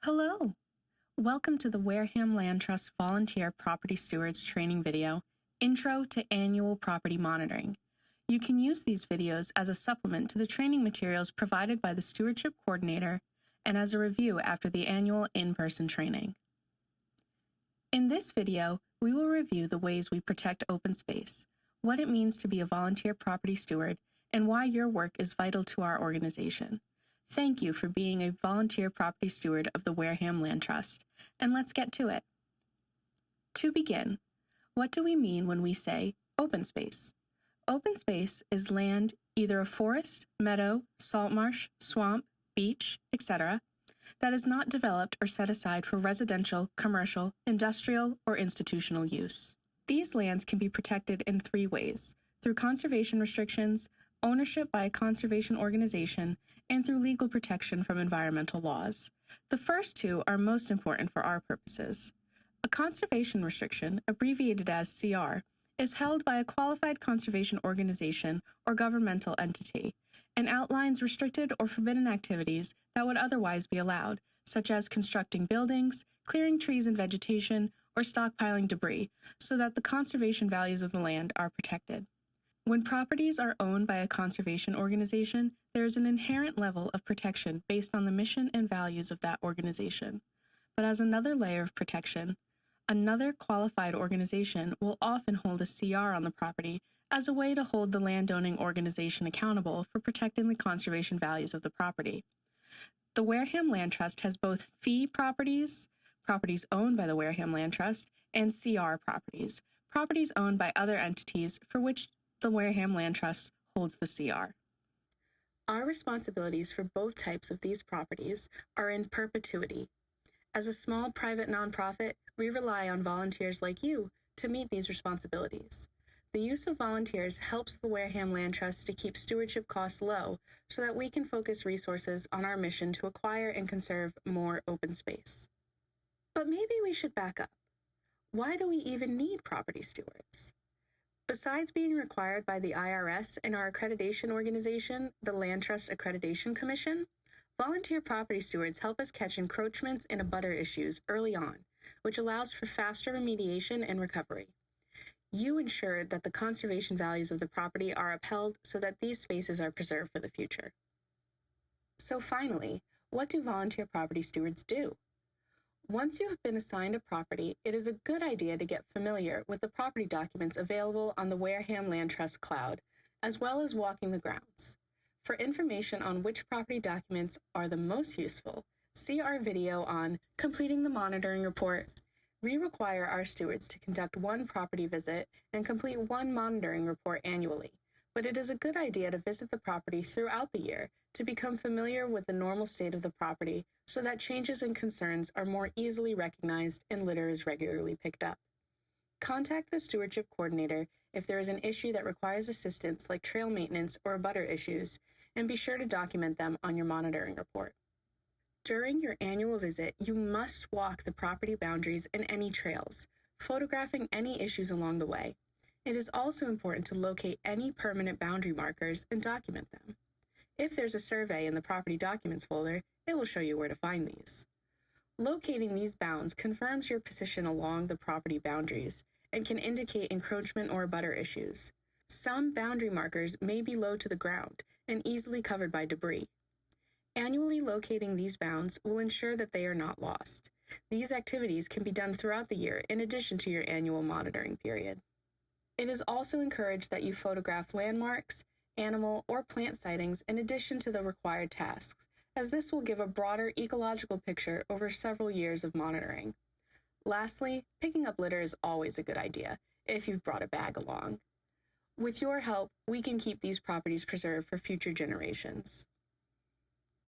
Hello! Welcome to the Wareham Land Trust Volunteer Property Stewards training video, Intro to Annual Property Monitoring. You can use these videos as a supplement to the training materials provided by the Stewardship Coordinator and as a review after the annual in-person training. In this video, we will review the ways we protect open space, what it means to be a volunteer property steward, and why your work is vital to our organization. Thank you for being a volunteer property steward of the Wareham Land Trust, and let's get to it. To begin, what do we mean when we say open space? Open space is land, either a forest, meadow, salt marsh, swamp, beach, etc., that is not developed or set aside for residential, commercial, industrial, or institutional use. These lands can be protected in three ways: through conservation restrictions, ownership by a conservation organization, and through legal protection from environmental laws. The first two are most important for our purposes. A conservation restriction, abbreviated as CR, is held by a qualified conservation organization or governmental entity and outlines restricted or forbidden activities that would otherwise be allowed, such as constructing buildings, clearing trees and vegetation, or stockpiling debris, so that the conservation values of the land are protected. When properties are owned by a conservation organization, there is an inherent level of protection based on the mission and values of that organization. But as another layer of protection, another qualified organization will often hold a CR on the property as a way to hold the landowning organization accountable for protecting the conservation values of the property. The Wareham Land Trust has both fee properties, properties owned by the Wareham Land Trust, and CR properties, properties owned by other entities for which the Wareham Land Trust holds the CR. Our responsibilities for both types of these properties are in perpetuity. As a small private nonprofit, we rely on volunteers like you to meet these responsibilities. The use of volunteers helps the Wareham Land Trust to keep stewardship costs low so that we can focus resources on our mission to acquire and conserve more open space. But maybe we should back up. Why do we even need property stewards? Besides being required by the IRS and our accreditation organization, the Land Trust Accreditation Commission, volunteer property stewards help us catch encroachments and abutter issues early on, which allows for faster remediation and recovery. You ensure that the conservation values of the property are upheld so that these spaces are preserved for the future. So finally, what do volunteer property stewards do? Once you have been assigned a property, it is a good idea to get familiar with the property documents available on the Wareham Land Trust Cloud, as well as walking the grounds. For information on which property documents are the most useful, see our video on completing the monitoring report. We require our stewards to conduct one property visit and complete one monitoring report annually, but it is a good idea to visit the property throughout the year to become familiar with the normal state of the property so that changes and concerns are more easily recognized and litter is regularly picked up. Contact the Stewardship Coordinator if there is an issue that requires assistance like trail maintenance or abutter issues, and be sure to document them on your monitoring report. During your annual visit, you must walk the property boundaries and any trails, photographing any issues along the way. It is also important to locate any permanent boundary markers and document them. If there's a survey in the property documents folder, it will show you where to find these. Locating these bounds confirms your position along the property boundaries and can indicate encroachment or abutter issues. Some boundary markers may be low to the ground and easily covered by debris. Annually locating these bounds will ensure that they are not lost. These activities can be done throughout the year in addition to your annual monitoring period. It is also encouraged that you photograph landmarks, animal, or plant sightings in addition to the required tasks, as this will give a broader ecological picture over several years of monitoring. Lastly, picking up litter is always a good idea, if you've brought a bag along. With your help, we can keep these properties preserved for future generations.